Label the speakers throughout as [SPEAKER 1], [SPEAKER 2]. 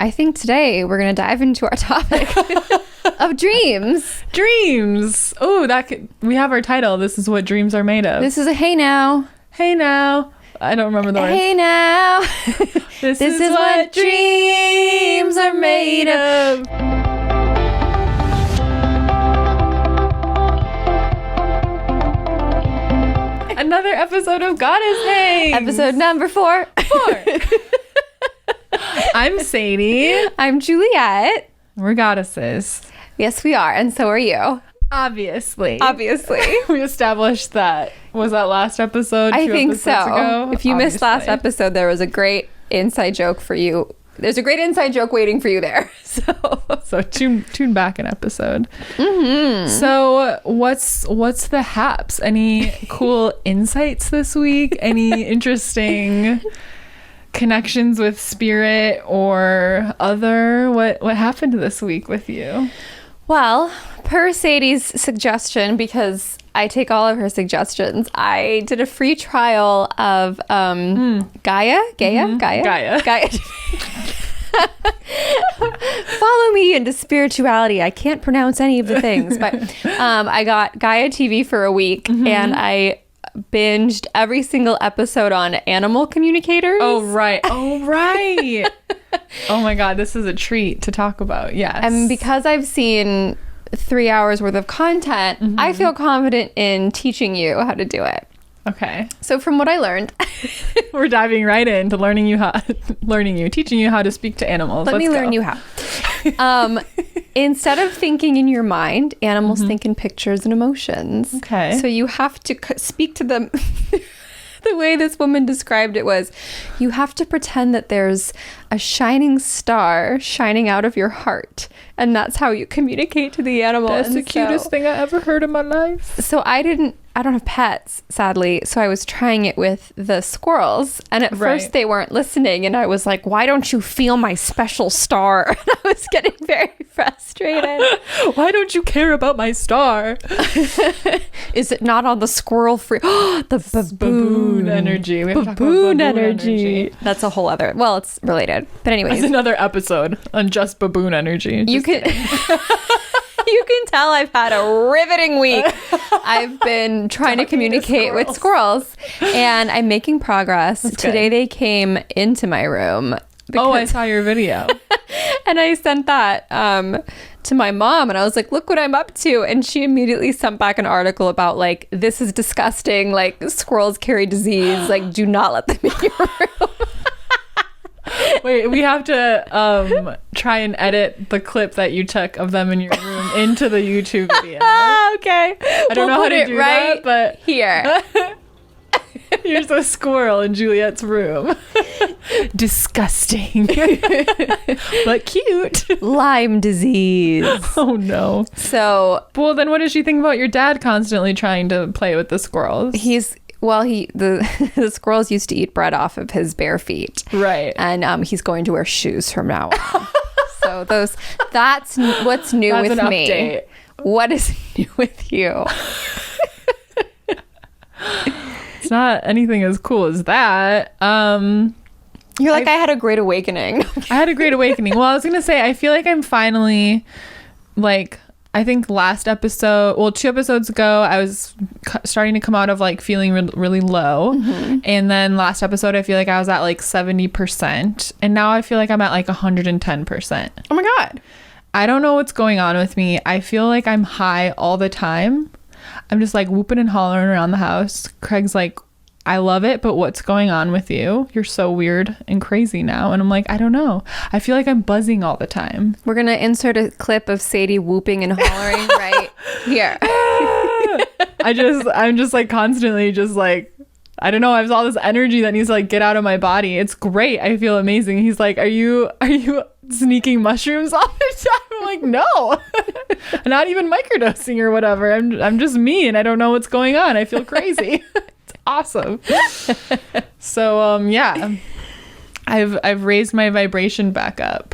[SPEAKER 1] I think today we're going to dive into our topic of dreams.
[SPEAKER 2] Dreams. Oh, we have our title. This is what dreams are made of.
[SPEAKER 1] This is a hey now.
[SPEAKER 2] Hey now. I don't remember the words.
[SPEAKER 1] Hey now.
[SPEAKER 2] This is what dreams are made of. Another episode of Goddess Hangs.
[SPEAKER 1] Episode number 4.
[SPEAKER 2] I'm Sadie.
[SPEAKER 1] I'm Juliet.
[SPEAKER 2] We're goddesses.
[SPEAKER 1] Yes, we are. And so are you.
[SPEAKER 2] Obviously.
[SPEAKER 1] We
[SPEAKER 2] established that. Was that last episode?
[SPEAKER 1] I think so.
[SPEAKER 2] Ago?
[SPEAKER 1] If you missed last episode, there was a great inside joke for you. There's a great inside joke waiting for you there.
[SPEAKER 2] So tune back an episode.
[SPEAKER 1] Mm-hmm.
[SPEAKER 2] So what's the haps? Any cool insights this week? Any interesting connections with spirit or other? What happened this week with you?
[SPEAKER 1] Well, per Sadie's suggestion, because I take all of her suggestions, I did a free trial of Gaia. Follow me into spirituality. I can't pronounce any of the things, but I got Gaia TV for a week, and I binged every single episode on animal communicators.
[SPEAKER 2] Oh right. Oh my god, this is a treat to talk about. Yes.
[SPEAKER 1] And because I've seen 3 hours worth of content, I feel confident in teaching you how to do it.
[SPEAKER 2] Okay.
[SPEAKER 1] So from what I learned,
[SPEAKER 2] we're diving right into teaching you how to speak to animals.
[SPEAKER 1] Let me learn you how. Instead of thinking in your mind, animals think in pictures and emotions.
[SPEAKER 2] Okay.
[SPEAKER 1] So you have to speak to them. The way this woman described it was, you have to pretend that there's a shining star shining out of your heart. And that's how you communicate to the animal.
[SPEAKER 2] That's the cutest thing I ever heard in my life.
[SPEAKER 1] So I don't have pets, sadly. So I was trying it with the squirrels. And at first they weren't listening. And I was like, why don't you feel my special star? And I was getting very frustrated.
[SPEAKER 2] Why don't you care about my star?
[SPEAKER 1] Is it not on the squirrel free? The baboon
[SPEAKER 2] energy. We have to talk about
[SPEAKER 1] baboon energy. That's a whole other, well, it's related. But anyways.
[SPEAKER 2] That's another episode on just baboon energy.
[SPEAKER 1] You can tell I've had a riveting week. I've been trying to communicate with squirrels, and I'm making progress. Today they came into my room.
[SPEAKER 2] I saw your video.
[SPEAKER 1] And I sent that to my mom, and I was like, look what I'm up to. And she immediately sent back an article about, like, this is disgusting. Like, squirrels carry disease. Like, do not let them in your room.
[SPEAKER 2] Wait, we have to try and edit the clip that you took of them in your room into the YouTube video.
[SPEAKER 1] Okay.
[SPEAKER 2] I don't know how to do that, but
[SPEAKER 1] here.
[SPEAKER 2] Here's a squirrel in Juliet's room. Disgusting. But cute.
[SPEAKER 1] Lyme disease.
[SPEAKER 2] Oh no.
[SPEAKER 1] So,
[SPEAKER 2] well, then what does she think about your dad constantly trying to play with the squirrels?
[SPEAKER 1] The squirrels used to eat bread off of his bare feet.
[SPEAKER 2] Right.
[SPEAKER 1] And he's going to wear shoes from now on. So that's what's new with me.
[SPEAKER 2] Update.
[SPEAKER 1] What is new with you?
[SPEAKER 2] It's not anything as cool as that.
[SPEAKER 1] You're like, I had a great awakening.
[SPEAKER 2] I had a great awakening. Well, I was going to say, I feel like I'm finally, like, I think last episode, 2 episodes ago, I was starting to come out of, like, feeling really low. And then last episode, I feel like I was at, like, 70%. And now I feel like I'm at, like, 110%.
[SPEAKER 1] Oh my God.
[SPEAKER 2] I don't know what's going on with me. I feel like I'm high all the time. I'm just, like, whooping and hollering around the house. Craig's like, I love it, but what's going on with you? You're so weird and crazy now. And I'm like, I don't know. I feel like I'm buzzing all the time.
[SPEAKER 1] We're going to insert a clip of Sadie whooping and hollering right here.
[SPEAKER 2] I'm just like constantly just like, I don't know. I have all this energy that needs to like get out of my body. It's great. I feel amazing. He's like, are you sneaking mushrooms all the time? I'm like, no. I'm not even microdosing or whatever. I'm just me and I don't know what's going on. I feel crazy. Awesome. So yeah, I've raised my vibration back up.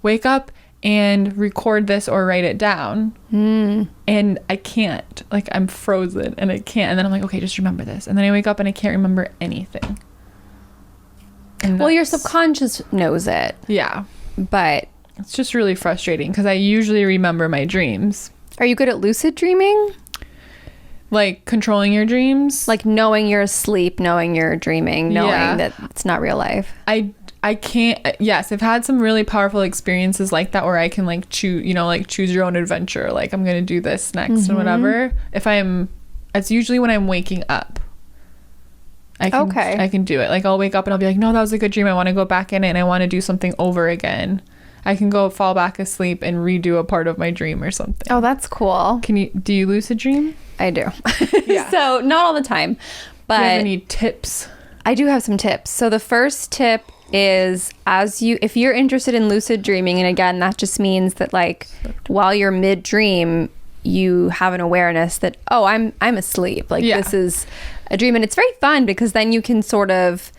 [SPEAKER 2] wake up and record this or write it down. And I can't. Like, I'm frozen and I can't. And then I'm like, okay, just remember this. And then I wake up and I can't remember anything.
[SPEAKER 1] Well, your subconscious knows it.
[SPEAKER 2] Yeah.
[SPEAKER 1] But
[SPEAKER 2] it's just really frustrating because I usually remember my dreams.
[SPEAKER 1] Are you good at lucid dreaming?
[SPEAKER 2] Like controlling your dreams?
[SPEAKER 1] Like knowing you're asleep, knowing you're dreaming, knowing that it's not real life.
[SPEAKER 2] I can't. Yes, I've had some really powerful experiences like that where I can like choose, you know, like choose your own adventure. Like I'm going to do this next and whatever. It's usually when I'm waking up. I can do it. Like I'll wake up and I'll be like, no, that was a good dream. I want to go back in it and I want to do something over again. I can go fall back asleep and redo a part of my dream or something.
[SPEAKER 1] Oh, that's cool.
[SPEAKER 2] Do you lucid dream?
[SPEAKER 1] I do.
[SPEAKER 2] Yeah.
[SPEAKER 1] So not all the time, but
[SPEAKER 2] do you have any tips?
[SPEAKER 1] I do have some tips. So the first tip is if you're interested in lucid dreaming, and again, that just means that like while you're mid dream, you have an awareness that, oh, I'm asleep. Like this is a dream, and it's very fun because then you can sort of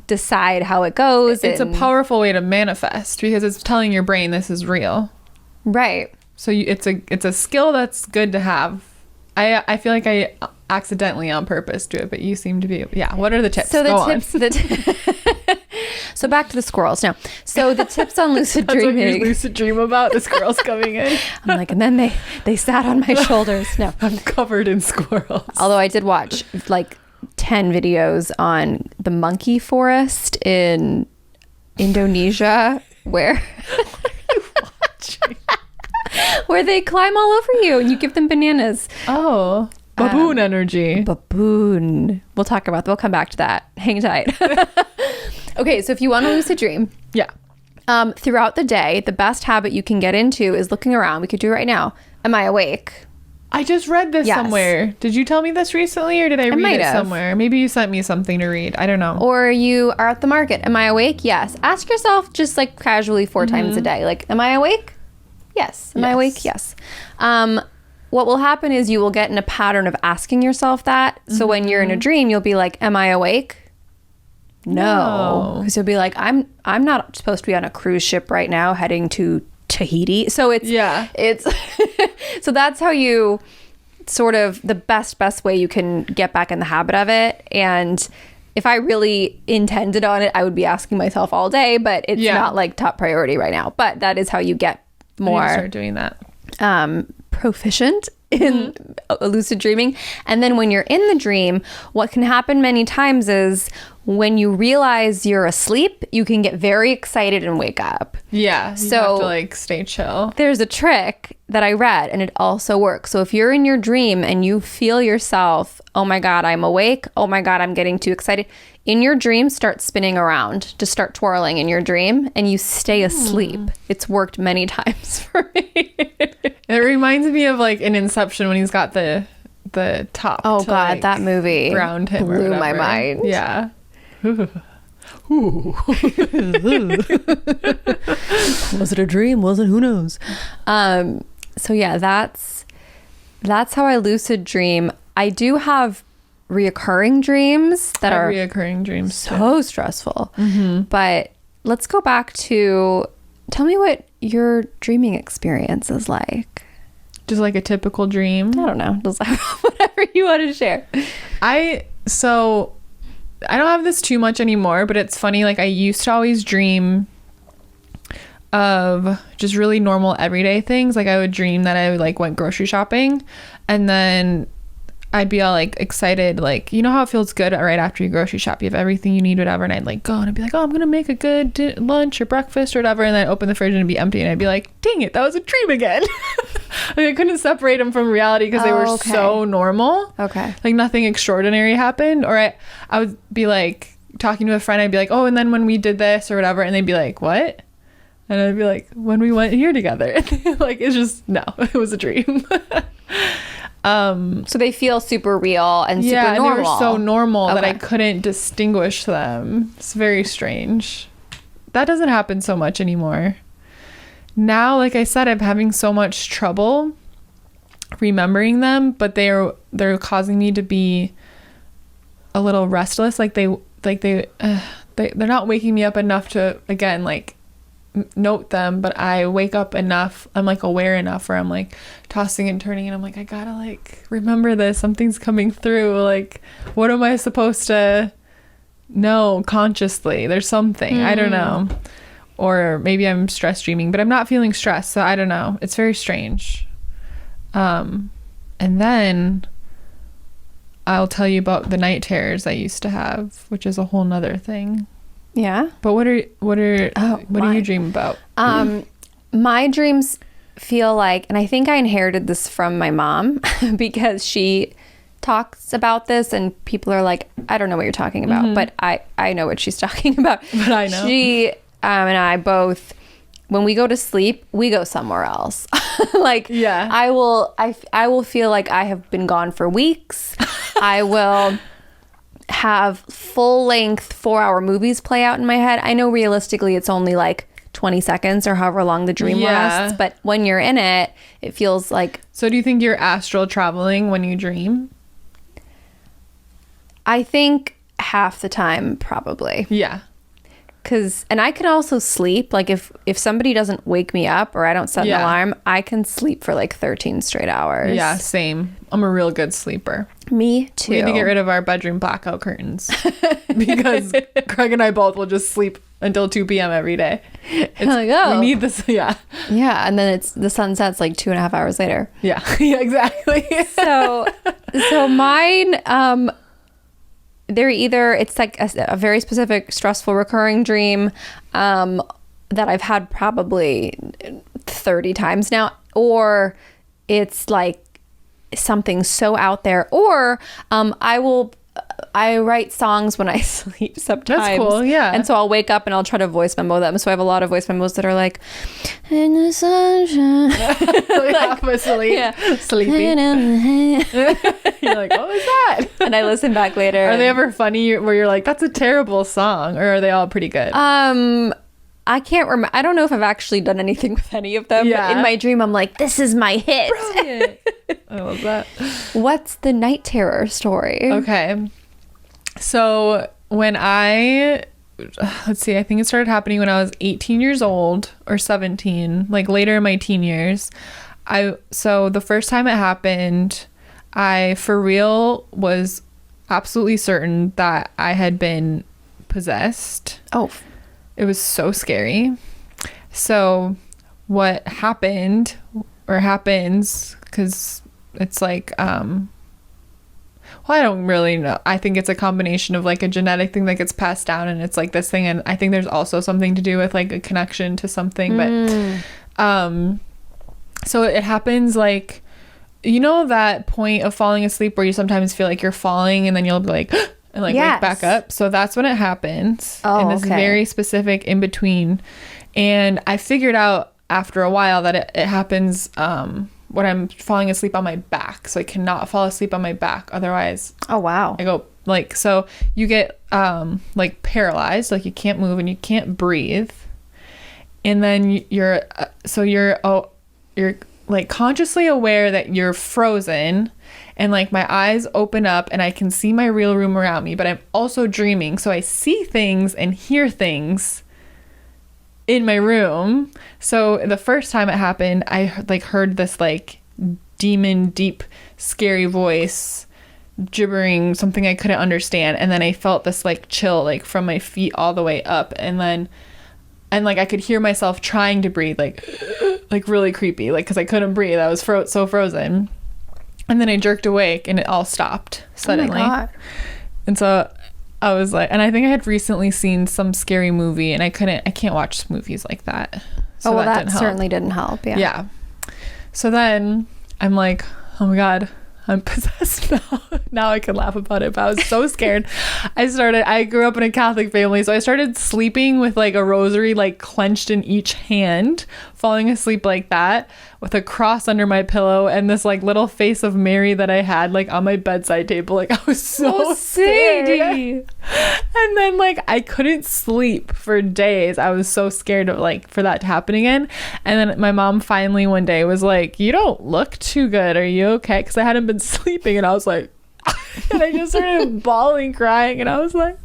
[SPEAKER 1] decide how it goes.
[SPEAKER 2] It's a powerful way to manifest because it's telling your brain this is real.
[SPEAKER 1] Right.
[SPEAKER 2] So it's a skill that's good to have. I feel like I accidentally on purpose do it, but you seem to be. Yeah. What are the tips?
[SPEAKER 1] So so back to the squirrels now. So the tips on lucid
[SPEAKER 2] That's
[SPEAKER 1] dreaming.
[SPEAKER 2] What you lucid dream about? The squirrels coming in.
[SPEAKER 1] I'm like, and then they sat on my shoulders. No,
[SPEAKER 2] I'm covered in squirrels.
[SPEAKER 1] Although I did watch like 10 videos on the monkey forest in Indonesia where where they climb all over you and you give them bananas.
[SPEAKER 2] Oh, baboon energy.
[SPEAKER 1] Baboon. We'll come back to that. Hang tight. Okay, so if you want to lucid dream, throughout the day, the best habit you can get into is looking around. We could do it right now. Am I awake?
[SPEAKER 2] I just read this somewhere. Did you tell me this recently or did I read it somewhere? Maybe you sent me something to read. I don't know. Or
[SPEAKER 1] you are at the market. Am I awake? Yes. Ask yourself just like casually 4 times a day. Like, am I awake? Yes. Am I awake? Yes. What will happen is you will get in a pattern of asking yourself that. So when you're in a dream, you'll be like, am I awake? No. Because you'll be like, I'm not supposed to be on a cruise ship right now heading to Tahiti. So it's so that's how you sort of the best way you can get back in the habit of it. And if I really intended on it, I would be asking myself all day, but it's not like top priority right now. But that is how you get more
[SPEAKER 2] start doing that.
[SPEAKER 1] Proficient in lucid dreaming. And then when you're in the dream, what can happen many times is when you realize you're asleep, you can get very excited and wake up.
[SPEAKER 2] Yeah. So you have to like stay chill.
[SPEAKER 1] There's a trick that I read and it also works. So if you're in your dream and you feel yourself, oh my God, I'm awake. Oh my God, I'm getting too excited. In your dream, start spinning around. Just start twirling in your dream and you stay asleep. It's worked many times for me.
[SPEAKER 2] It reminds me of like in Inception when he's got the top.
[SPEAKER 1] Oh God, like, that movie
[SPEAKER 2] ground him
[SPEAKER 1] blew my mind.
[SPEAKER 2] Yeah.
[SPEAKER 1] Was it a dream? Wasn't? Who knows? So yeah, that's how I lucid dream. I do have reoccurring dreams that are
[SPEAKER 2] reoccurring dreams
[SPEAKER 1] so stressful. But let's go back to tell me what your dreaming experience is like.
[SPEAKER 2] Just like a typical dream.
[SPEAKER 1] I don't know. Just whatever you want to share.
[SPEAKER 2] I don't have this too much anymore, but it's funny. Like I used to always dream of just really normal everyday things. Like I would dream that I like went grocery shopping and then I'd be all like excited. Like, you know how it feels good right after you grocery shop, you have everything you need, whatever. And I'd like go and I'd be like, oh, I'm going to make a good lunch or breakfast or whatever. And then I'd open the fridge and it'd be empty. And I'd be like, dang it, that was a dream again. Like I couldn't separate them from reality because they were so normal.
[SPEAKER 1] Okay.
[SPEAKER 2] Like nothing extraordinary happened. Or I would be like talking to a friend. I'd be like, oh, and then when we did this or whatever. And they'd be like, what? And I'd be like, when we went here together. Like, it's just, no, it was a dream.
[SPEAKER 1] So they feel super real and super normal.
[SPEAKER 2] Yeah, they were so normal that I couldn't distinguish them. It's very strange. That doesn't happen so much anymore. Now, like I said, I'm having so much trouble remembering them, but they're causing me to be a little restless. They're not waking me up enough to, again, like note them, but I wake up enough, I'm like aware enough where I'm like tossing and turning, and I'm like, I gotta like remember this, something's coming through, like what am I supposed to know consciously? There's something, I don't know. Or maybe I'm stress dreaming, but I'm not feeling stressed, so I don't know. It's very strange. And then I'll tell you about the night terrors I used to have, which is a whole nother thing.
[SPEAKER 1] Yeah.
[SPEAKER 2] But what do you dream about?
[SPEAKER 1] My dreams feel like, and I think I inherited this from my mom because she talks about this and people are like, I don't know what you're talking about, but I know what she's talking about.
[SPEAKER 2] But I know.
[SPEAKER 1] She and I both, when we go to sleep, we go somewhere else. Like,
[SPEAKER 2] yeah,
[SPEAKER 1] I will feel like I have been gone for weeks. I will have full length 4-hour movies play out in my head. I know realistically it's only like 20 seconds or however long the dream lasts, but when you're in it, it feels like.
[SPEAKER 2] So do you think you're astral traveling when you dream?
[SPEAKER 1] I think half the time, probably.
[SPEAKER 2] Yeah.
[SPEAKER 1] And I can also sleep. Like if somebody doesn't wake me up or I don't set an alarm, I can sleep for like 13 straight hours.
[SPEAKER 2] Yeah, same. I'm a real good sleeper.
[SPEAKER 1] Me too.
[SPEAKER 2] We need to get rid of our bedroom blackout curtains because Craig and I both will just sleep until 2 p.m. every day.
[SPEAKER 1] Like, oh.
[SPEAKER 2] We need this. Yeah.
[SPEAKER 1] Yeah. And then the sun sets like 2.5 hours later.
[SPEAKER 2] Yeah. Yeah, exactly.
[SPEAKER 1] So mine, it's like a very specific stressful recurring dream that I've had probably 30 times now, or it's like something so out there, or I write songs when I sleep sometimes.
[SPEAKER 2] That's cool, yeah.
[SPEAKER 1] And so I'll wake up and I'll try to voice memo them. So I have a lot of voice memos that are like, in the sunshine.
[SPEAKER 2] Like half asleep. Yeah. Sleepy. You're like, what was that?
[SPEAKER 1] And I listen back later.
[SPEAKER 2] Are they ever funny where you're like, that's a terrible song? Or are they all pretty good?
[SPEAKER 1] I can't remember. I don't know if I've actually done anything with any of them.
[SPEAKER 2] Yeah.
[SPEAKER 1] But in my dream, I'm like, this is my hit.
[SPEAKER 2] Brilliant. I love that.
[SPEAKER 1] What's the night terror story?
[SPEAKER 2] Okay. So when let's see, I think it started happening when I was 18 years old or 17, like later in my teen years. So the first time it happened, I for real was absolutely certain that I had been possessed.
[SPEAKER 1] Oh.
[SPEAKER 2] It was so scary. So what happened or happens, because it's like, well, I don't really know. I think it's a combination of like a genetic thing that gets passed down, and it's like this thing, and I think there's also something to do with like a connection to something. But so it happens like, you know, that point of falling asleep where you sometimes feel like you're falling and then you'll be like and like wake back up. So that's when it happens.
[SPEAKER 1] Oh,
[SPEAKER 2] in this very specific in between. And I figured out after a while that it happens when I'm falling asleep on my back. So I cannot fall asleep on my back. Otherwise,
[SPEAKER 1] oh wow,
[SPEAKER 2] I go like, so you get like paralyzed, like you can't move and you can't breathe. And then you're like consciously aware that you're frozen, and like my eyes open up and I can see my real room around me, but I'm also dreaming. So I see things and hear things in my room. So the first time it happened, I like heard this like demon, deep, scary voice gibbering something I couldn't understand. And then I felt this like chill, like from my feet all the way up. And like I could hear myself trying to breathe, like really creepy, like because I couldn't breathe. I was so frozen. And then I jerked awake and it all stopped suddenly.
[SPEAKER 1] Oh my God.
[SPEAKER 2] And so I was like, and I think I had recently seen some scary movie, and I can't watch movies like that. So
[SPEAKER 1] that certainly didn't help. Yeah.
[SPEAKER 2] Yeah. So then I'm like, oh my God, I'm possessed now. Now I can laugh about it, but I was so scared. I grew up in a Catholic family, so I started sleeping with like a rosary like clenched in each hand, falling asleep like that with a cross under my pillow and this like little face of Mary that I had like on my bedside table. Like I was so scared.
[SPEAKER 1] Sadie.
[SPEAKER 2] And then like I couldn't sleep for days. I was so scared of like for that to happen again. And then my mom finally one day was like, you don't look too good. Are you okay? Because I hadn't been sleeping, and I was like, and I just started bawling, crying, and I was like,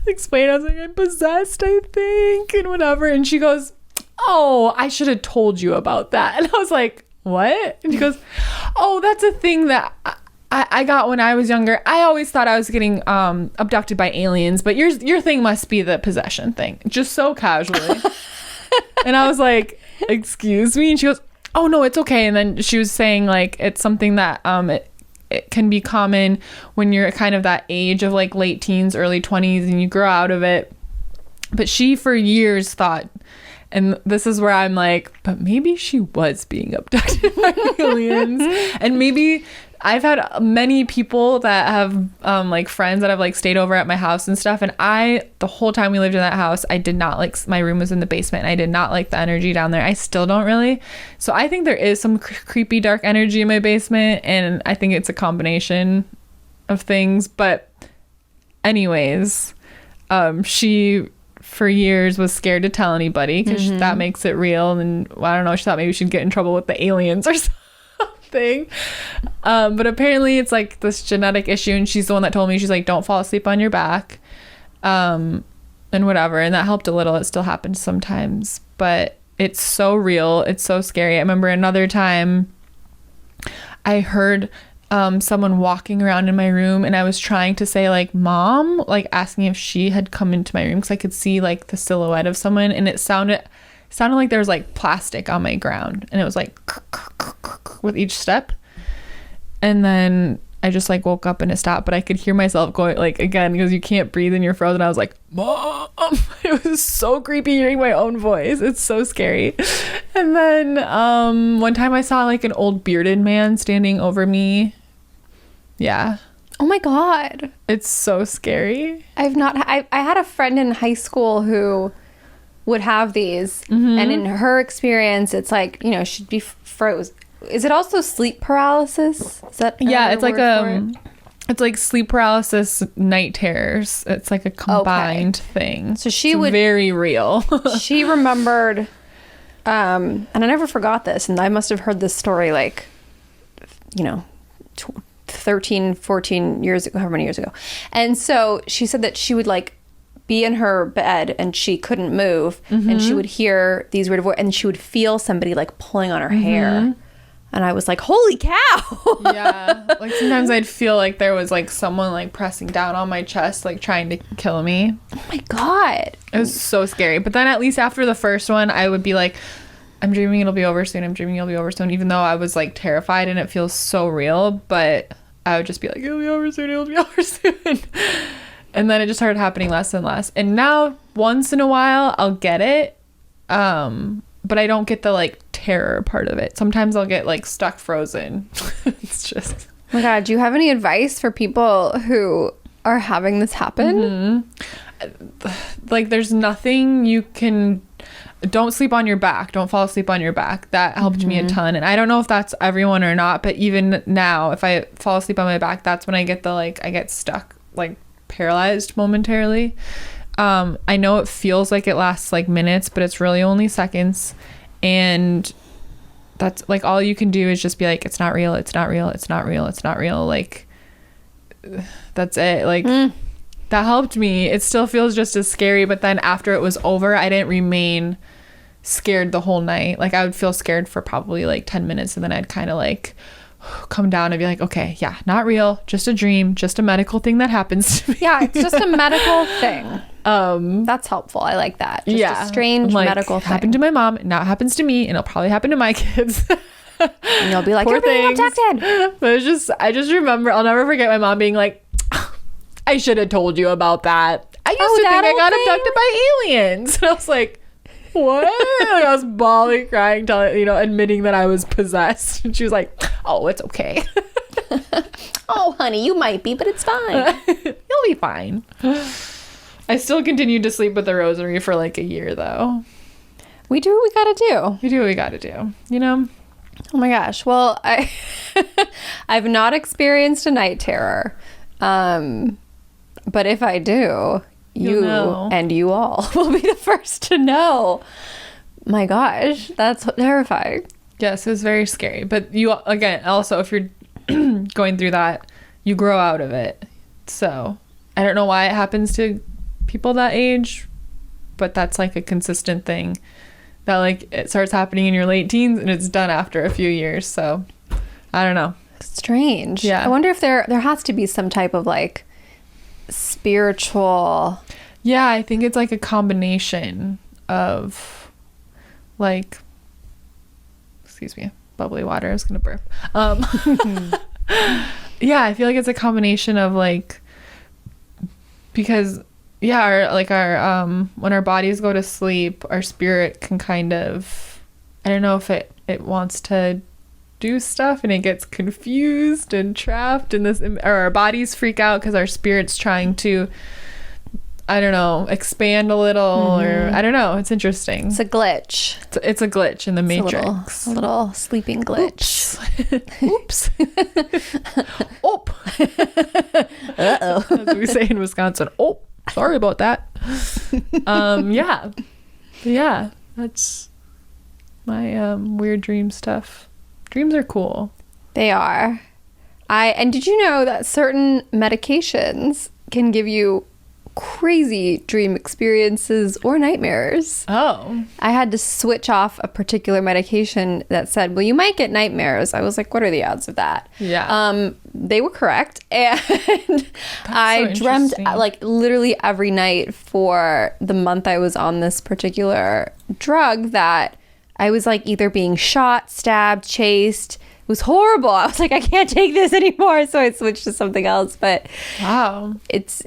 [SPEAKER 2] explain. I was like, I'm possessed, I think, and whatever. And she goes, oh, I should have told you about that. And I was like, what? And she goes, oh, that's a thing that I got when I was younger. I always thought I was getting abducted by aliens, but your thing must be the possession thing. Just so casually. And I was like, excuse me? And she goes, oh, no, it's okay. And then she was saying, like, it's something that it can be common when you're kind of that age of like late teens, early 20s, and you grow out of it. But she for years thought, and this is where I'm like, but maybe she was being abducted by aliens. And maybe I've had many people that have like friends that have like stayed over at my house and stuff. And the whole time we lived in that house, I did not like, my room was in the basement and I did not like the energy down there. I still don't really. So I think there is some creepy dark energy in my basement. And I think it's a combination of things. But anyways, she for years was scared to tell anybody because that makes it real. And I don't know, she thought maybe she'd get in trouble with the aliens or something. But apparently it's like this genetic issue, and she's the one that told me, she's like, don't fall asleep on your back, and whatever. And that helped a little. It still happens sometimes, but it's so real. It's so scary. I remember another time I heard someone walking around in my room, and I was trying to say like mom, like asking if she had come into my room because I could see like the silhouette of someone, and it sounded like there was like plastic on my ground, and it was like with each step. And then I just like woke up and it stopped, but I could hear myself going like again because you can't breathe and you're frozen. I was like, mom. It was so creepy hearing my own voice. It's so scary. And then one time I saw like an old bearded man standing over me. Yeah.
[SPEAKER 1] Oh my God.
[SPEAKER 2] It's so scary.
[SPEAKER 1] I had a friend in high school who would have these, and in her experience, it's like, you know, she'd be froze. Is it also sleep paralysis? Is that
[SPEAKER 2] it's like it's like sleep paralysis, night terrors. It's like a combined thing. So it's very real.
[SPEAKER 1] She remembered, and I never forgot this, and I must have heard this story like, you know, 13, 14 years ago, however many years ago. And so she said that she would like be in her bed and she couldn't move, and she would hear these weird voices, and she would feel somebody like pulling on her hair. And I was like, holy cow.
[SPEAKER 2] Yeah. Like sometimes I'd feel like there was like someone like pressing down on my chest, like trying to kill me.
[SPEAKER 1] Oh my God.
[SPEAKER 2] It was so scary. But then at least after the first one, I would be like, I'm dreaming it'll be over soon. I'm dreaming it'll be over soon. Even though I was like terrified and it feels so real, but I would just be like, it'll be over soon. It'll be over soon. And then it just started happening less and less. And now once in a while I'll get it. But I don't get the like terror part of it. Sometimes I'll get like stuck frozen. It's just,
[SPEAKER 1] oh my God, do you have any advice for people who are having this happen?
[SPEAKER 2] Like there's nothing you can, don't sleep on your back. Don't fall asleep on your back. That helped me a ton. And I don't know if that's everyone or not, but even now if I fall asleep on my back, that's when I get the like, I get stuck, like paralyzed momentarily. I know it feels like it lasts like minutes, but it's really only seconds. And that's like all you can do is just be like, it's not real, it's not real, it's not real, it's not real. Like that's it. Like that helped me. It still feels just as scary, but then after it was over, I didn't remain scared the whole night. Like I would feel scared for probably like 10 minutes, and then I'd kind of like come down and be like, okay, yeah, not real, just a dream, just a medical thing that happens to me.
[SPEAKER 1] Yeah, it's just a medical thing. That's helpful. I like that. Just a strange like, medical thing.
[SPEAKER 2] Happened to my mom, now it happens to me, and it'll probably happen to my kids.
[SPEAKER 1] And you'll be like,
[SPEAKER 2] poor
[SPEAKER 1] you're being abducted.
[SPEAKER 2] But I just remember, I'll never forget my mom being like, I should have told you about that. I used to think I got abducted by aliens. And I was like, what? Like, I was bawling, crying, admitting that I was possessed. And she was like, oh, it's okay.
[SPEAKER 1] Oh, honey, you might be, but it's fine.
[SPEAKER 2] You'll be fine. I still continued to sleep with the rosary for like a year, though.
[SPEAKER 1] We do what we gotta do.
[SPEAKER 2] We do what we gotta do, you know?
[SPEAKER 1] Oh my gosh. Well, I've not experienced a night terror. But if I do, you and you all will be the first to know. My gosh, that's terrifying.
[SPEAKER 2] Yes, it was very scary. But you, again, also, if you're going through that, you grow out of it. So I don't know why it happens to people that age, but that's like a consistent thing that like it starts happening in your late teens and it's done after a few years. So I don't know.
[SPEAKER 1] Strange.
[SPEAKER 2] Yeah.
[SPEAKER 1] I wonder if there has to be some type of like spiritual.
[SPEAKER 2] Yeah, I think it's like a combination of like, excuse me, bubbly water. I was gonna burp. Yeah, I feel like it's a combination of like, because our when our bodies go to sleep, our spirit can kind of, I don't know if it wants to do stuff and it gets confused and trapped in this, or our bodies freak out because our spirit's trying to, I don't know, expand a little, or I don't know. It's interesting.
[SPEAKER 1] It's a glitch.
[SPEAKER 2] It's a glitch in the Matrix.
[SPEAKER 1] A little sleeping glitch.
[SPEAKER 2] Oops. Oop.
[SPEAKER 1] Uh-oh.
[SPEAKER 2] As we say in Wisconsin. Oh, sorry about that. Yeah, that's my weird dream stuff. Dreams are cool.
[SPEAKER 1] They are. And did you know that certain medications can give you crazy dream experiences or nightmares?
[SPEAKER 2] Oh.
[SPEAKER 1] I had to switch off a particular medication that said, well, you might get nightmares. I was like, what are the odds of that?
[SPEAKER 2] Yeah.
[SPEAKER 1] They were correct. And I dreamt like literally every night for the month I was on this particular drug that I was like either being shot, stabbed, chased. It was horrible. I was like, I can't take this anymore. So I switched to something else. But
[SPEAKER 2] wow,
[SPEAKER 1] it's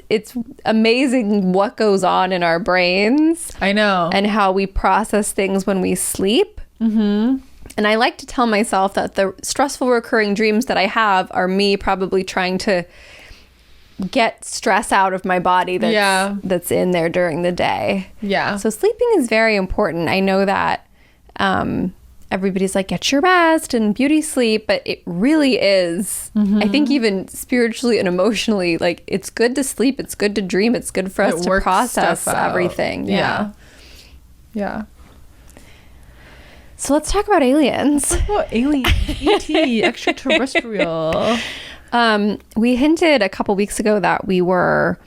[SPEAKER 1] amazing what goes on in our brains.
[SPEAKER 2] I know.
[SPEAKER 1] And how we process things when we sleep. Mm-hmm. And I like to tell myself that the stressful recurring dreams that I have are me probably trying to get stress out of my body that's in there during the day.
[SPEAKER 2] Yeah.
[SPEAKER 1] So sleeping is very important. I know that everybody's like, get your rest and beauty sleep, but it really is. I think even spiritually and emotionally, like it's good to sleep, it's good to dream, it's good for us to process everything. Yeah. So let's talk about aliens.
[SPEAKER 2] Aliens, ET, extraterrestrial.
[SPEAKER 1] We hinted a couple weeks ago that we were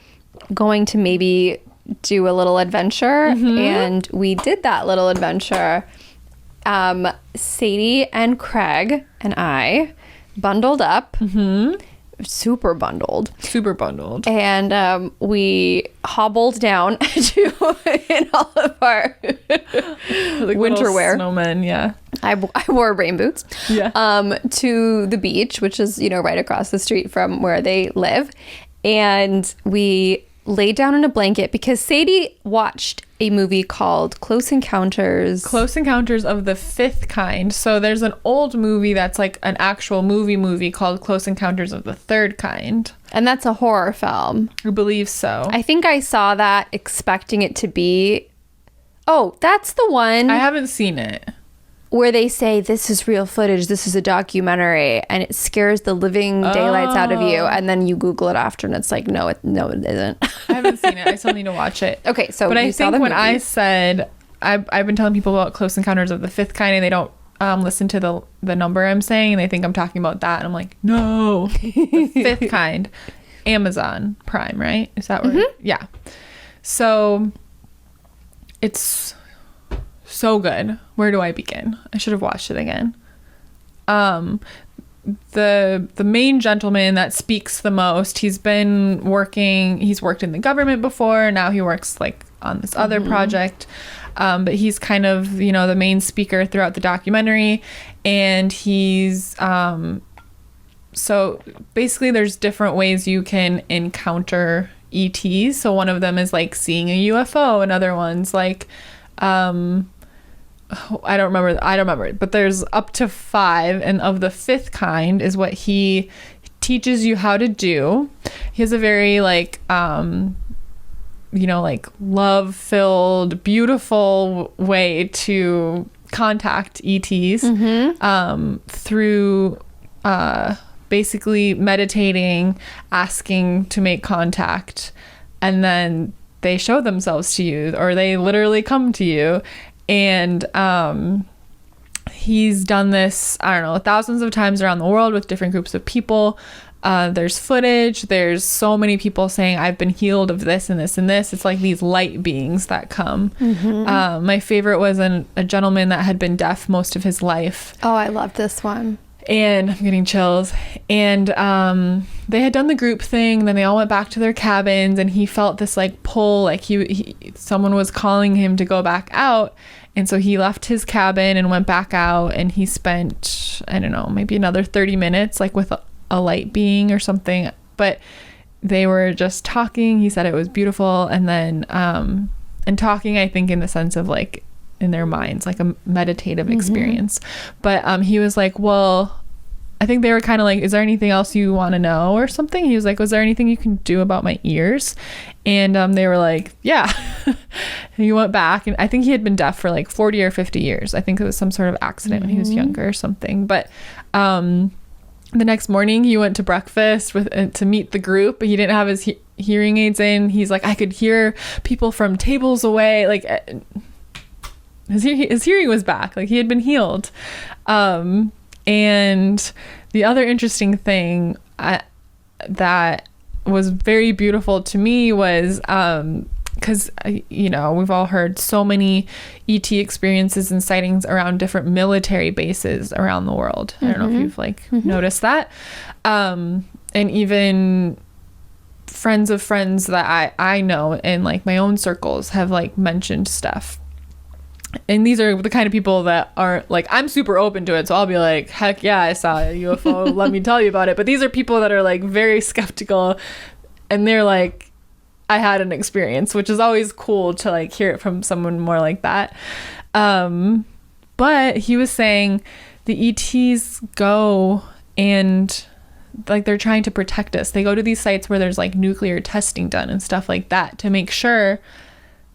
[SPEAKER 1] going to maybe do a little adventure, and we did that little adventure. Sadie and Craig and I bundled up, super bundled, and we hobbled down to in all of our
[SPEAKER 2] like
[SPEAKER 1] winter wear.
[SPEAKER 2] Snowmen, yeah.
[SPEAKER 1] I wore rain boots.
[SPEAKER 2] Yeah.
[SPEAKER 1] To the beach, which is right across the street from where they live, and we laid down in a blanket because Sadie watched a movie called Close Encounters
[SPEAKER 2] of the Fifth Kind. So there's an old movie that's like an actual movie called Close Encounters of the Third Kind.
[SPEAKER 1] And that's a horror film.
[SPEAKER 2] I believe so.
[SPEAKER 1] I think I saw that expecting it to be... Oh, that's the one...
[SPEAKER 2] I haven't seen it.
[SPEAKER 1] Where they say, this is real footage, this is a documentary, and it scares the living daylights out of you, and then you Google it after, and it's like, no, it isn't.
[SPEAKER 2] I haven't seen it. I still need to watch it.
[SPEAKER 1] Okay, so
[SPEAKER 2] but
[SPEAKER 1] you
[SPEAKER 2] I
[SPEAKER 1] saw
[SPEAKER 2] think
[SPEAKER 1] the
[SPEAKER 2] when
[SPEAKER 1] movie.
[SPEAKER 2] I said, I've been telling people about Close Encounters of the Fifth Kind, and they don't listen to the number I'm saying, and they think I'm talking about that, and I'm like, no, the Fifth Kind. Amazon Prime, right? Is that where? Yeah. So it's... so good. Where do I begin? I should have watched it again. The main gentleman that speaks the most, he's worked in the government before. Now he works like on this other project. But he's kind of, the main speaker throughout the documentary. And he's, so basically there's different ways you can encounter ETs. So one of them is like seeing a UFO. Another one's like, I don't remember, but there's up to 5, and of the fifth kind is what he teaches you how to do. He has a very like like love-filled, beautiful way to contact ETs through basically meditating, asking to make contact, and then they show themselves to you, or they literally come to you. And he's done this, I don't know, thousands of times around the world with different groups of people. There's footage. There's so many people saying, I've been healed of this and this and this. It's like these light beings that come. My favorite was a gentleman that had been deaf most of his life.
[SPEAKER 1] Oh, I love this one.
[SPEAKER 2] And I'm getting chills. And they had done the group thing. Then they all went back to their cabins, and he felt this like pull, like someone was calling him to go back out. And so he left his cabin and went back out, and he spent, I don't know, maybe another 30 minutes like with a light being or something. But they were just talking. He said it was beautiful. And then and talking, I think, in the sense of like in their minds, like a meditative experience. But he was like, well, I think they were kind of like, is there anything else you want to know or something? He was like, was there anything you can do about my ears? And they were like, yeah. And he went back, and I think he had been deaf for like 40 or 50 years. I think it was some sort of accident when he was younger or something. But the next morning he went to breakfast to meet the group, but he didn't have his hearing aids in. He's like, I could hear people from tables away. Like his hearing was back. Like he had been healed. And the other interesting thing that was very beautiful to me was because, you know, we've all heard so many ET experiences and sightings around different military bases around the world. I don't know if you've like noticed that. And even friends of friends that I know in like my own circles have like mentioned stuff. And these are the kind of people that aren't like, I'm super open to it. So I'll be like, heck yeah, I saw a UFO. Let me tell you about it. But these are people that are like very skeptical, and they're like, I had an experience, which is always cool to like hear it from someone more like that. But he was saying the ETs go and like they're trying to protect us. They go to these sites where there's like nuclear testing done and stuff like that to make sure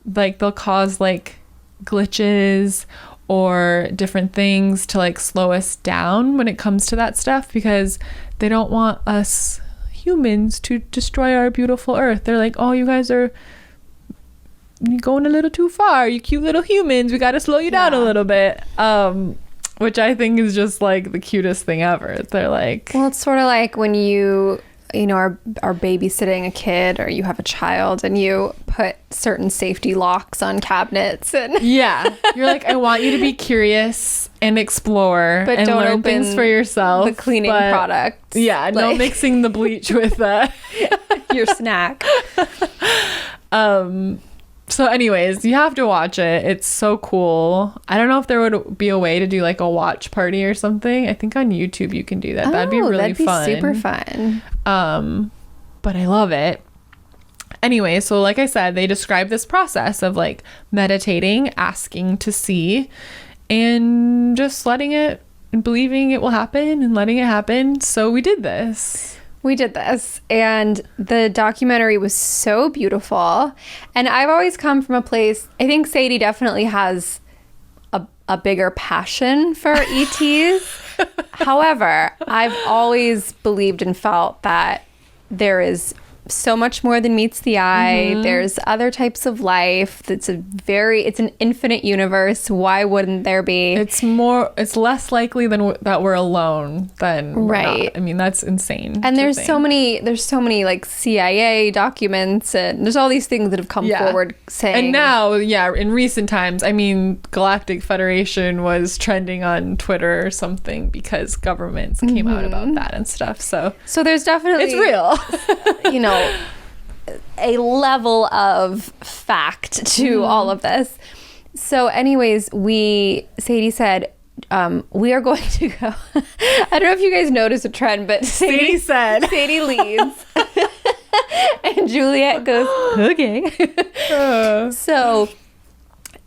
[SPEAKER 2] like they'll cause like glitches or different things to like slow us down when it comes to that stuff, because they don't want us humans to destroy our beautiful earth. They're like, oh, you guys are going a little too far, you cute little humans, we got to slow you down a little bit. Which I think is just like the cutest thing ever. They're like,
[SPEAKER 1] well, it's sort of like when you know, are babysitting a kid, or you have a child and you put certain safety locks on cabinets, and
[SPEAKER 2] yeah, you're like, I want you to be curious and explore, but and don't learn things for yourself.
[SPEAKER 1] The cleaning product.
[SPEAKER 2] Yeah, like, no mixing the bleach with
[SPEAKER 1] your snack.
[SPEAKER 2] So anyways, you have to watch it. It's so cool. I don't know if there would be a way to do like a watch party or something. I think on YouTube you can do that. That'd be really fun.
[SPEAKER 1] Super fun.
[SPEAKER 2] But I love it. Anyway, so like I said, they describe this process of like meditating, asking to see, and just letting it and believing it will happen and letting it happen. So we did this. And the documentary was so beautiful. And I've always come from a place, I think Sadie definitely has a bigger passion for ETs. However, I've always believed and felt that there is so much more than meets the eye. There's other types of life. It's an infinite universe. Why wouldn't there be? It's less likely than that we're alone than we're not. I mean, that's insane.
[SPEAKER 1] And there's so many like CIA documents, and there's all these things that have come forward saying.
[SPEAKER 2] And now, in recent times, I mean, Galactic Federation was trending on Twitter or something because governments came out about that and stuff. So
[SPEAKER 1] there's definitely,
[SPEAKER 2] it's real.
[SPEAKER 1] You know, a level of fact to all of this. So anyways, Sadie said, we are going to go. I don't know if you guys noticed a trend, but Sadie leads and Juliet goes, okay. So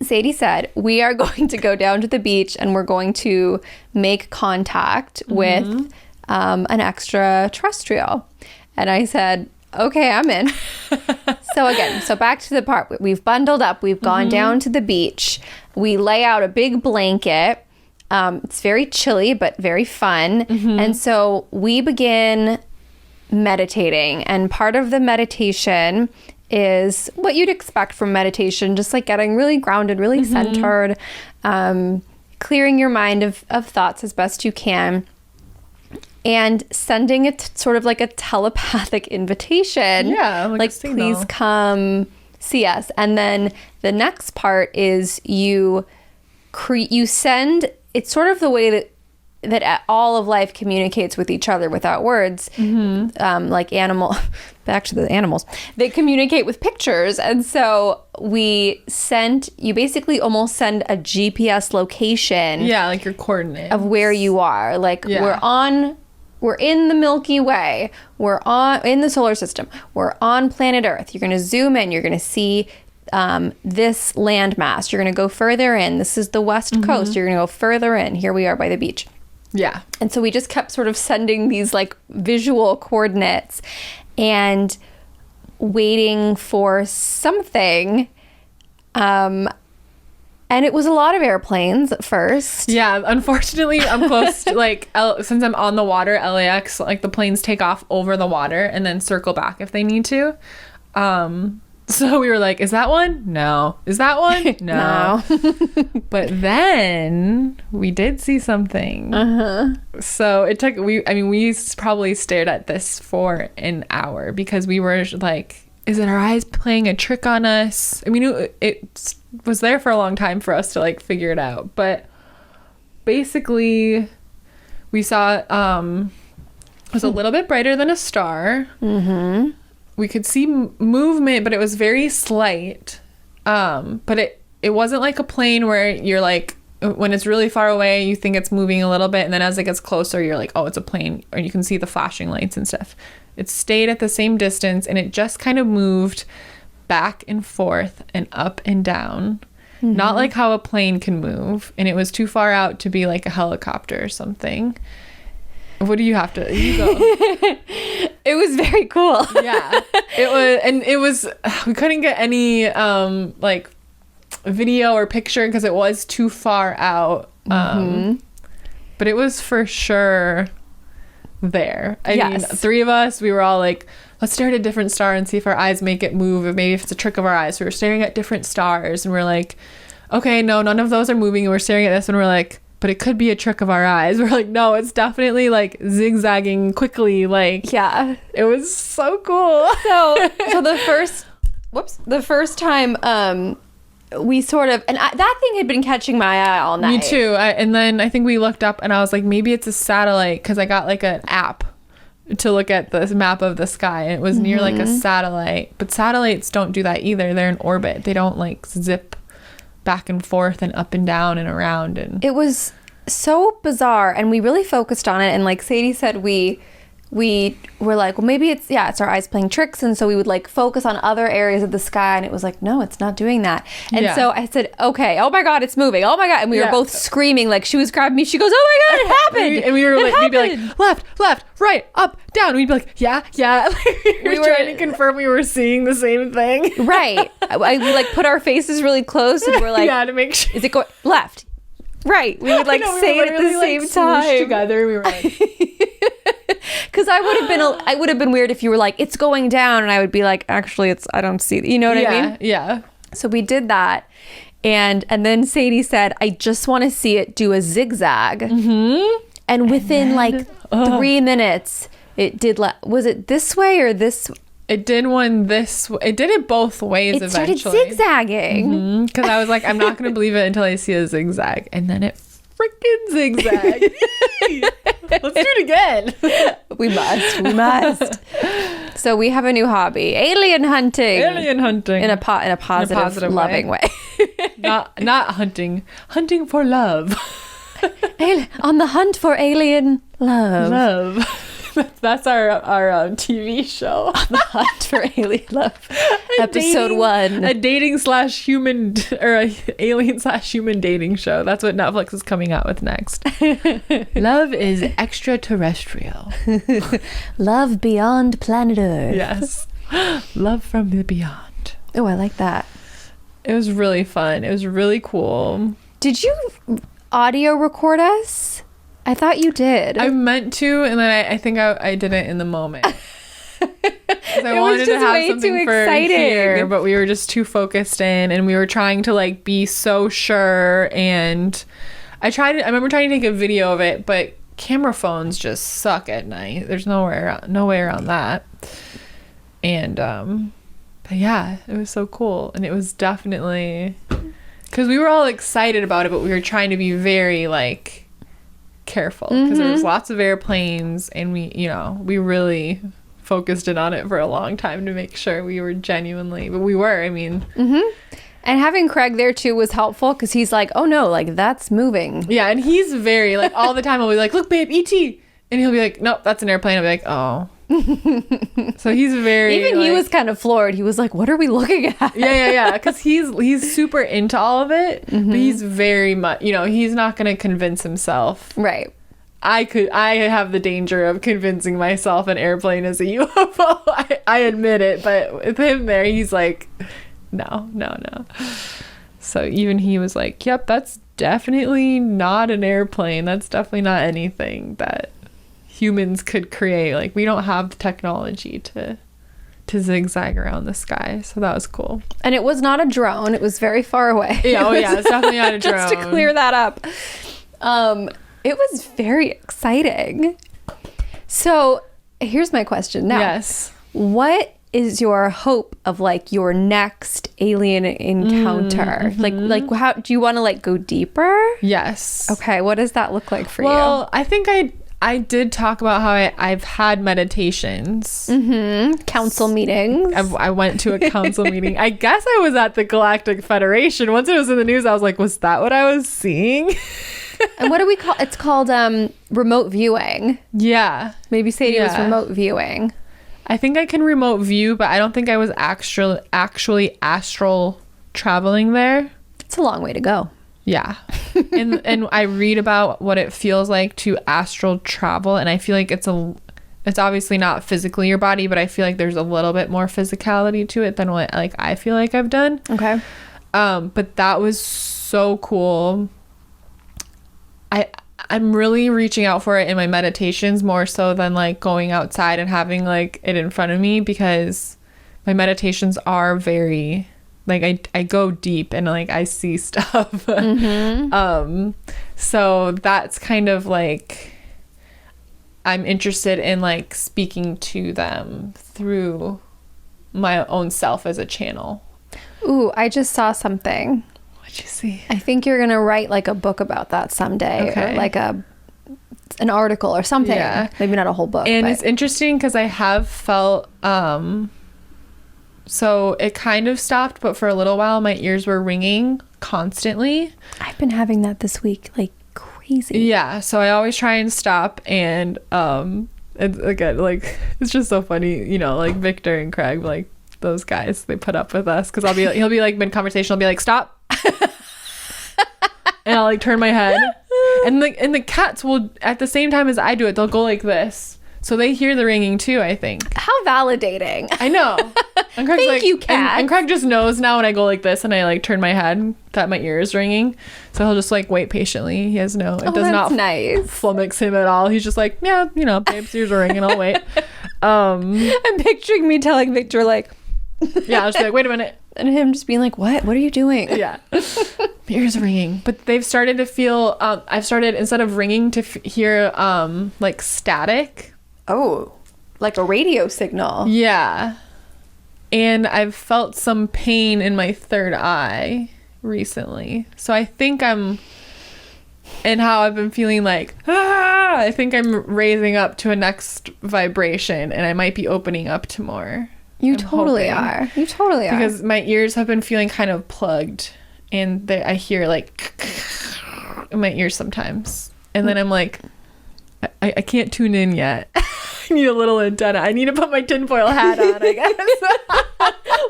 [SPEAKER 1] Sadie said, we are going to go down to the beach and we're going to make contact with an extraterrestrial. And I said, okay, I'm in. So back to the part. We've bundled up. We've gone down to the beach. We lay out a big blanket. It's very chilly, but very fun. And so we begin meditating. And part of the meditation is what you'd expect from meditation, just like getting really grounded, really centered, clearing your mind of thoughts as best you can. and sending it sort of like a telepathic invitation.
[SPEAKER 2] Yeah, like a signal.
[SPEAKER 1] Please come see us. And then the next part is you send, it's sort of the way that all of life communicates with each other without words. Like back to the animals, they communicate with pictures. And so you basically almost send a GPS location.
[SPEAKER 2] Yeah, like your coordinates
[SPEAKER 1] of where you are. Like we're in the Milky Way. We're in the solar system. We're on planet Earth. You're going to zoom in. You're going to see this landmass. You're going to go further in. This is the West Coast. You're going to go further in. Here we are by the beach.
[SPEAKER 2] Yeah. And
[SPEAKER 1] so we just kept sort of sending these like visual coordinates and waiting for something. And it was a lot of airplanes at first.
[SPEAKER 2] Yeah, unfortunately, I'm close to, like, since I'm on the water, LAX, like, the planes take off over the water and then circle back if they need to. So we were like, is that one? No. Is that one? No. But then we did see something. So it took, we probably stared at this for an hour because we were like, is it our eyes playing a trick on us? I mean, it was there for a long time for us to like figure it out, but basically we saw it was a little bit brighter than a star. We could see movement, but it was very slight. But it wasn't like a plane where you're like, when it's really far away, you think it's moving a little bit, and then as it gets closer, you're like, oh, it's a plane, or you can see the flashing lights and stuff. It stayed at the same distance, and it just kind of moved back and forth and up and down. Not like how a plane can move, and it was too far out to be like a helicopter or something. What do you have to, you go.
[SPEAKER 1] It was very cool.
[SPEAKER 2] Yeah, it was, we couldn't get any like video or picture because it was too far out. But it was for sure there. I mean, three of us, we were all like, let's stare at a different star and see if our eyes make it move, or maybe if it's a trick of our eyes. So we're staring at different stars and we're like, okay, no, none of those are moving, and we're staring at this and we're like, but it could be a trick of our eyes. We're like, no, it's definitely like zigzagging quickly. Like, yeah, it was so cool.
[SPEAKER 1] So the first time we sort of, and that thing had been catching my eye all night.
[SPEAKER 2] Me too. And then I think we looked up and I was like, maybe it's a satellite, because I got like an app to look at the map of the sky, and it was near like a satellite. But satellites don't do that either. They're in orbit. They don't like zip back and forth and up and down and around. And
[SPEAKER 1] it was so bizarre, and we really focused on it. And like Sadie said, we were like, well, maybe it's our eyes playing tricks. And so we would like focus on other areas of the sky, and it was like, no, it's not doing that. And so I said, okay, oh my God, it's moving. Oh my God. And we were both screaming. Like, she was grabbing me. She goes, oh my God, it happened.
[SPEAKER 2] And we were like, we'd be like, left, right, up, down. And we'd be like, yeah. we were trying to confirm we were seeing the same thing.
[SPEAKER 1] Right. We like put our faces really close, and we're like,
[SPEAKER 2] yeah, to make sure.
[SPEAKER 1] Is it going left? Right. We would like say it at the same time.
[SPEAKER 2] Together. We were like,
[SPEAKER 1] because I would have been weird if you were like, it's going down, and I would be like, actually, I don't see it. You know what I mean?
[SPEAKER 2] Yeah.
[SPEAKER 1] So we did that, and then Sadie said, I just want to see it do a zigzag. And within like 3 minutes, it did. Was it this way or this?
[SPEAKER 2] It did one this way. It did it both ways eventually.
[SPEAKER 1] It started zigzagging.
[SPEAKER 2] Because I was like, I'm not going to believe it until I see a zigzag. And then it freaking zigzagged. Let's do it again.
[SPEAKER 1] We must. So we have a new hobby: alien hunting. In a positive loving way.
[SPEAKER 2] Not hunting for love.
[SPEAKER 1] On the hunt for alien love.
[SPEAKER 2] That's our TV show.
[SPEAKER 1] On the hunt for alien love. Episode 1. A
[SPEAKER 2] dating / human, or a alien / human dating show. That's what Netflix is coming out with next. Love is extraterrestrial.
[SPEAKER 1] Love beyond planet Earth.
[SPEAKER 2] Yes. Love from the beyond.
[SPEAKER 1] Oh, I like that.
[SPEAKER 2] It was really fun. It was really cool.
[SPEAKER 1] Did you audio record us? I thought you did.
[SPEAKER 2] I meant to, and then I think I did it in the moment. I wanted to have something for here, but we were just too focused in, and we were trying to like be so sure. And I remember trying to take a video of it, but camera phones just suck at night. There's no way around that. And but yeah, it was so cool. And it was definitely, because we were all excited about it, but we were trying to be very like careful, because there was lots of airplanes, and we really focused in on it for a long time to make sure we were genuinely, but we were, I mean.
[SPEAKER 1] And having Craig there too was helpful, because he's like, oh no, like that's moving.
[SPEAKER 2] Yeah, and he's very like, all the time I'll be like, look babe, ET, and he'll be like, nope, that's an airplane. I'll be like, oh. So he's very,
[SPEAKER 1] even he was kind of floored. He was like, what are we looking at?
[SPEAKER 2] yeah, because he's super into all of it, but he's very much, he's not going to convince himself.
[SPEAKER 1] Right.
[SPEAKER 2] I have the danger of convincing myself an airplane is a UFO. I admit it, but with him there, he's like, no. So even he was like, yep, that's definitely not an airplane. That's definitely not anything that humans could create. Like, we don't have the technology to zigzag around the sky. So that was cool.
[SPEAKER 1] And it was not a drone. It was very far away.
[SPEAKER 2] Yeah, it's definitely not a drone.
[SPEAKER 1] Just to clear that up. It was very exciting. So here's my question now.
[SPEAKER 2] Yes.
[SPEAKER 1] What is your hope of like your next alien encounter? Like how do you want to like go deeper?
[SPEAKER 2] Yes.
[SPEAKER 1] Okay. What does that look like for you?
[SPEAKER 2] Well, I think I did talk about how I've had meditations.
[SPEAKER 1] Council meetings.
[SPEAKER 2] I went to a council meeting. I guess I was at the Galactic Federation. Once it was in the news, I was like, was that what I was seeing?
[SPEAKER 1] And what do we call it's called remote viewing.
[SPEAKER 2] Yeah.
[SPEAKER 1] Maybe Sadie was remote viewing.
[SPEAKER 2] I think I can remote view, but I don't think I was actually astral traveling there.
[SPEAKER 1] It's a long way to go.
[SPEAKER 2] Yeah. and I read about what it feels like to astral travel, and I feel like it's obviously not physically your body, but I feel like there's a little bit more physicality to it than what like I feel like I've done.
[SPEAKER 1] Okay.
[SPEAKER 2] But that was so cool. I'm really reaching out for it in my meditations more so than like going outside and having like it in front of me, because my meditations are very like I go deep and like I see stuff. So that's kind of like I'm interested in like speaking to them through my own self as a channel.
[SPEAKER 1] Ooh, I just saw something.
[SPEAKER 2] What'd you see?
[SPEAKER 1] I think you're gonna write like a book about that someday, or like an article or something. Yeah. Maybe not a whole book.
[SPEAKER 2] And it's interesting because I have felt so it kind of stopped, but for a little while my ears were ringing constantly.
[SPEAKER 1] I've been having that this week, like crazy.
[SPEAKER 2] Yeah, so I always try and stop, and again, like it's just so funny, like Victor and Craig, like those guys, they put up with us because he'll be like mid conversation, I'll be like, stop. And I'll like turn my head, and the cats will, at the same time as I do it, they'll go like this, so they hear the ringing too, I think.
[SPEAKER 1] How validating.
[SPEAKER 2] I know. And Craig's
[SPEAKER 1] Thank you, cat.
[SPEAKER 2] And Craig just knows now when I go like this and I like turn my head that my ear is ringing, so he'll just like wait patiently. He has no, it does not
[SPEAKER 1] nice.
[SPEAKER 2] flummox him at all. He's just like, yeah, babe's ears are ringing, I'll wait.
[SPEAKER 1] I'm picturing me telling Victor like,
[SPEAKER 2] yeah, I'll just be like, wait a minute.
[SPEAKER 1] And him just being like, what are you doing?
[SPEAKER 2] Yeah. My ears are ringing. But they've started to feel, I've started, instead of ringing, to hear like static.
[SPEAKER 1] Oh, like a radio signal.
[SPEAKER 2] Yeah. And I've felt some pain in my third eye recently. So I think and how I've been feeling like, I think I'm raising up to a next vibration, and I might be opening up to more.
[SPEAKER 1] You totally are.
[SPEAKER 2] Because my ears have been feeling kind of plugged, and I hear like in my ears sometimes. And then I'm like, I can't tune in yet. I need a little antenna. I need to put my tinfoil hat on, I guess.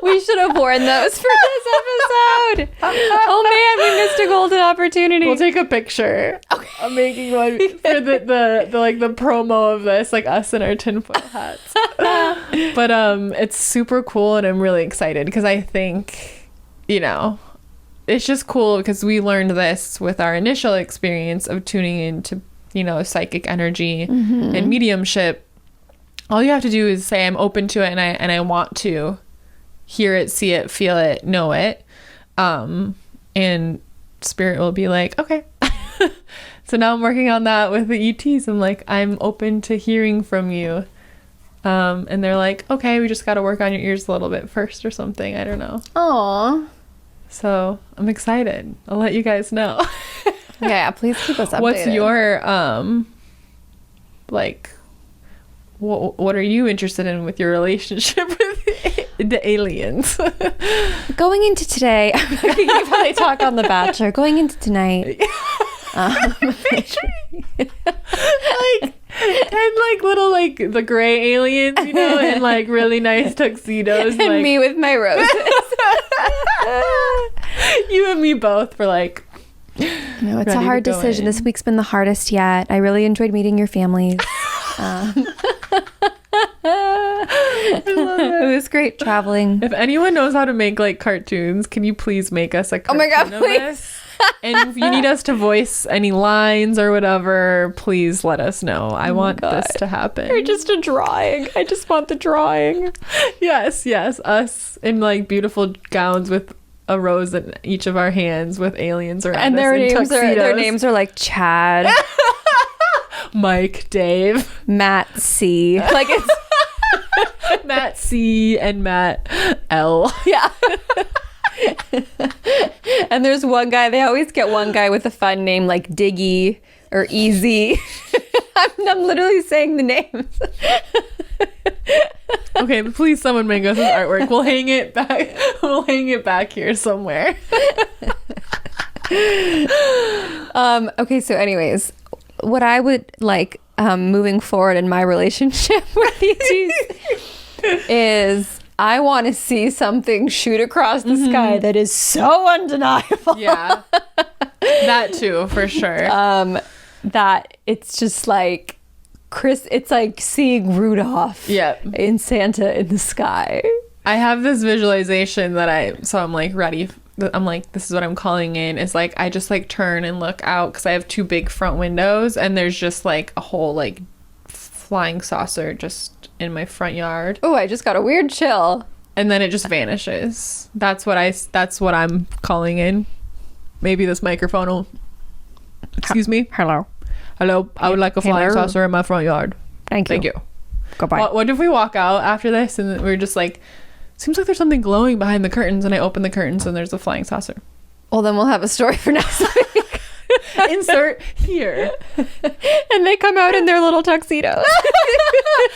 [SPEAKER 1] We should have worn those for this episode. Oh man, we missed a golden opportunity.
[SPEAKER 2] We'll take a picture. Okay. I'm making one for the like the promo of this, like us in our tinfoil hats. But it's super cool, and I'm really excited because I think, it's just cool because we learned this with our initial experience of tuning into, psychic energy and mediumship. All you have to do is say, I'm open to it, and I want to hear it, see it, feel it, know it. And spirit will be like, okay. So now I'm working on that with the ETs. I'm like, I'm open to hearing from you. And they're like, okay, we just got to work on your ears a little bit first or something. I don't know.
[SPEAKER 1] Aw.
[SPEAKER 2] So I'm excited. I'll let you guys know.
[SPEAKER 1] Yeah, please keep us updated.
[SPEAKER 2] What's your, like, what are you interested in with your relationship with the aliens?
[SPEAKER 1] Going into today, I'm looking at how they talk on The Bachelor. Going into tonight.
[SPEAKER 2] Like 10 like little like the gray aliens, you know, in like really nice tuxedos,
[SPEAKER 1] And
[SPEAKER 2] like
[SPEAKER 1] me with my roses.
[SPEAKER 2] you and me both for like.
[SPEAKER 1] No, it's a
[SPEAKER 2] ready
[SPEAKER 1] hard
[SPEAKER 2] to go
[SPEAKER 1] decision.
[SPEAKER 2] in.
[SPEAKER 1] This week's been the hardest yet. I really enjoyed meeting your families. It was great traveling.
[SPEAKER 2] If anyone knows how to make like cartoons, can you please make us a cartoon?
[SPEAKER 1] Oh my God,
[SPEAKER 2] of
[SPEAKER 1] please.
[SPEAKER 2] this? And if you need us to voice any lines or whatever, please let us know. I want this to happen.
[SPEAKER 1] Or just a drawing. I just want the drawing.
[SPEAKER 2] Yes, us in like beautiful gowns with a rose in each of our hands with aliens around
[SPEAKER 1] And
[SPEAKER 2] us
[SPEAKER 1] their
[SPEAKER 2] in
[SPEAKER 1] their
[SPEAKER 2] tuxedos.
[SPEAKER 1] names are like Chad,
[SPEAKER 2] Mike, Dave,
[SPEAKER 1] Matt C. Like it's
[SPEAKER 2] Matt C, and Matt L.
[SPEAKER 1] yeah. And there's one guy, they always get one guy with a fun name like Diggy or Easy. I'm literally saying the names.
[SPEAKER 2] Okay, but please someone make us this artwork. We'll hang it back. We'll hang it back here somewhere.
[SPEAKER 1] Okay, so anyways, what I would like moving forward in my relationship with these is I want to see something shoot across the sky that is so undeniable.
[SPEAKER 2] Yeah, that too, for sure.
[SPEAKER 1] That it's just like it's like seeing Rudolph in Santa in the sky.
[SPEAKER 2] I have this visualization that so I'm like ready. I'm like, this is what I'm calling in. It's like, I just like turn and look out because I have 2 big front windows and there's just like a whole like flying saucer just in my front yard.
[SPEAKER 1] Oh, I just got a weird chill.
[SPEAKER 2] And then it just vanishes. That's what I'm calling in. Maybe this microphone will. Excuse me.
[SPEAKER 1] Hello.
[SPEAKER 2] I would like a flying saucer in my front yard.
[SPEAKER 1] Thank you. Goodbye.
[SPEAKER 2] What if we walk out after this and we're just like, seems like there's something glowing behind the curtains, and I open the curtains and there's a flying saucer.
[SPEAKER 1] Well, then we'll have a story for next week.
[SPEAKER 2] Insert here.
[SPEAKER 1] And they come out in their little tuxedos.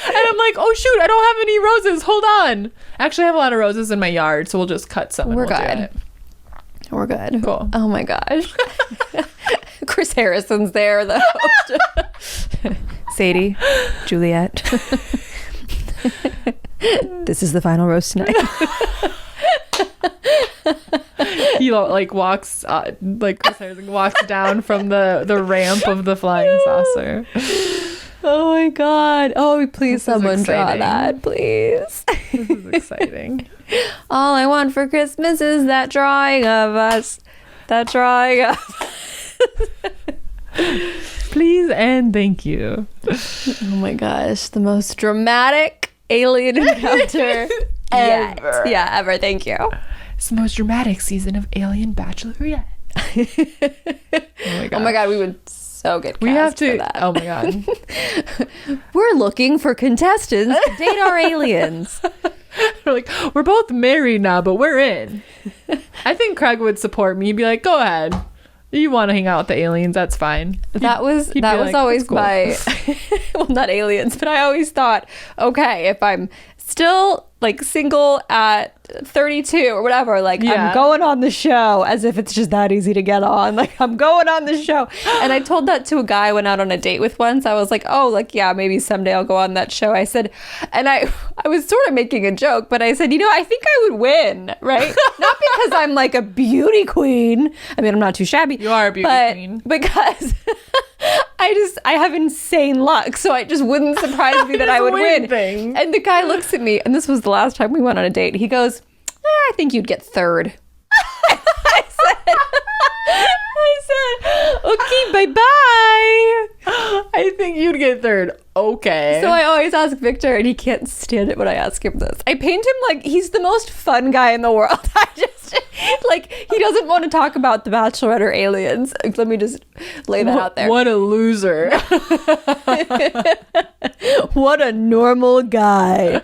[SPEAKER 2] And I'm like, oh shoot, I don't have any roses. Hold on. Actually, I have a lot of roses in my yard, so we'll just cut some.
[SPEAKER 1] We're
[SPEAKER 2] and we'll
[SPEAKER 1] good.
[SPEAKER 2] do it.
[SPEAKER 1] We're good.
[SPEAKER 2] Cool.
[SPEAKER 1] Oh my gosh. Chris Harrison's there, the host. Sadie, Juliet. This is the final roast tonight.
[SPEAKER 2] He like walks, like Chris Harrison walks down from the ramp of the flying saucer.
[SPEAKER 1] Oh my god. Oh, please
[SPEAKER 2] This is
[SPEAKER 1] someone draw
[SPEAKER 2] exciting.
[SPEAKER 1] that, please.
[SPEAKER 2] This is exciting.
[SPEAKER 1] All I want for Christmas is that drawing of us. That drawing of
[SPEAKER 2] Please and thank you.
[SPEAKER 1] Oh my gosh, the most dramatic alien encounter ever. Yeah, ever. Thank you.
[SPEAKER 2] It's the most dramatic season of Alien Bachelor yet.
[SPEAKER 1] Oh my god, we would so get cast
[SPEAKER 2] We have to.
[SPEAKER 1] for that.
[SPEAKER 2] Oh my god.
[SPEAKER 1] We're looking for contestants to date our aliens.
[SPEAKER 2] We're like, we're both married now, but we're in. I think Craig would support me. He'd be like, go ahead. You want to hang out with the aliens? That's fine.
[SPEAKER 1] That was
[SPEAKER 2] he'd be like,
[SPEAKER 1] always
[SPEAKER 2] "That's
[SPEAKER 1] my well, not aliens, but I always thought, okay, if I'm still like single at 32 or whatever, like
[SPEAKER 2] Yeah.
[SPEAKER 1] I'm going on the show, as if it's just that easy to get on. Like I'm going on the show. And I told that to a guy I went out on a date with once. I was like, oh, like, yeah, maybe someday I'll go on that show. I said, and I was sort of making a joke, but I said, I think I would win, right? Not because I'm like a beauty queen. I mean, I'm not too shabby.
[SPEAKER 2] You are a beauty queen.
[SPEAKER 1] Because I have insane luck, so it just wouldn't surprise me that I would win.
[SPEAKER 2] Things.
[SPEAKER 1] And the guy looks at me, and this was the last time we went on a date. He goes, I think you'd get third. I said, okay, bye-bye.
[SPEAKER 2] I think you'd get third. Okay.
[SPEAKER 1] So I always ask Victor, and he can't stand it when I ask him this. I paint him like he's the most fun guy in the world. I just Like, he doesn't want to talk about the Bachelorette or aliens. Let me just lay that out there.
[SPEAKER 2] What a loser.
[SPEAKER 1] What a normal guy.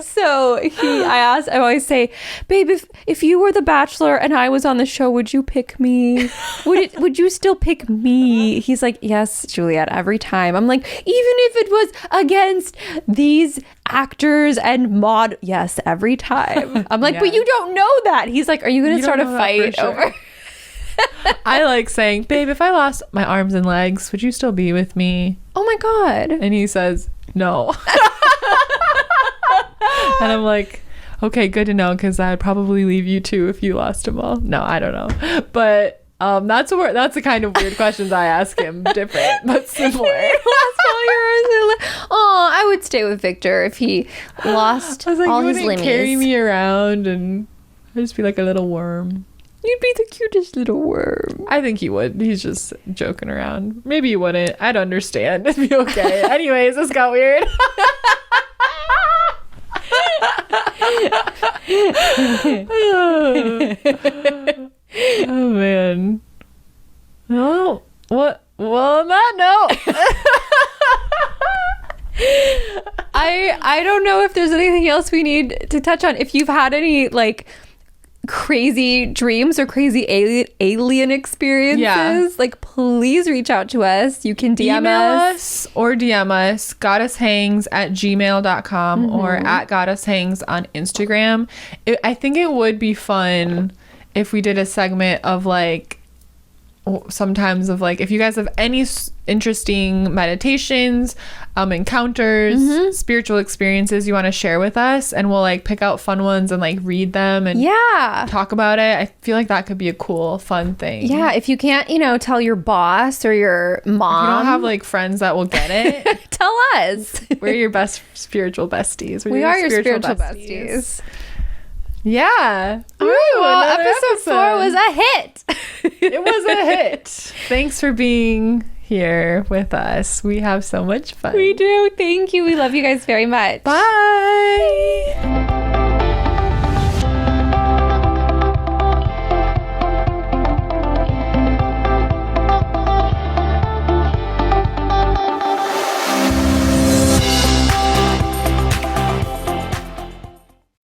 [SPEAKER 1] So I always say, babe, if you were the Bachelor and I was on the show, would you pick me? Would you still pick me? He's like, yes, Juliet, every time. I'm like, even if it was against these actors and yes, every time. I'm like, but you don't know that. He's like, are you going to start a fight over?
[SPEAKER 2] I like saying, babe, if I lost my arms and legs, would you still be with me?
[SPEAKER 1] Oh my God.
[SPEAKER 2] And he says, no. And I'm like, okay, good to know, because I'd probably leave you too if you lost them all. No, I don't know. But that's the kind of weird questions I ask him. Different, but similar.
[SPEAKER 1] Oh, I would stay with Victor if he lost
[SPEAKER 2] I was like,
[SPEAKER 1] all
[SPEAKER 2] you
[SPEAKER 1] his
[SPEAKER 2] wouldn't
[SPEAKER 1] limmies.
[SPEAKER 2] carry me around and I'd just be like a little worm.
[SPEAKER 1] You'd be the cutest little worm.
[SPEAKER 2] I think he would. He's just joking around. Maybe he wouldn't. I'd understand. It'd be okay. Anyways, this got weird. Oh man. Oh, what? Well, on that note.
[SPEAKER 1] I don't know if there's anything else we need to touch on. If you've had any like crazy dreams or crazy alien experiences, like please reach out to us. You can DM us
[SPEAKER 2] or DM us goddesshangs@gmail.com or at goddesshangs on Instagram. I think it would be fun if we did a segment of like sometimes of like if you guys have any interesting meditations, encounters, spiritual experiences you want to share with us, and we'll like pick out fun ones and like read them and talk about it. I feel like that could be a cool, fun thing.
[SPEAKER 1] Yeah, if you can't, tell your boss or your mom.
[SPEAKER 2] If you don't have like friends that will get it,
[SPEAKER 1] tell us.
[SPEAKER 2] We're your best spiritual besties.
[SPEAKER 1] We are your spiritual besties.
[SPEAKER 2] Yeah.
[SPEAKER 1] Well, episode 4 was a hit.
[SPEAKER 2] It was a hit. Thanks for being here with us. We have so much fun.
[SPEAKER 1] We do. Thank you. We love you guys very much.
[SPEAKER 2] Bye.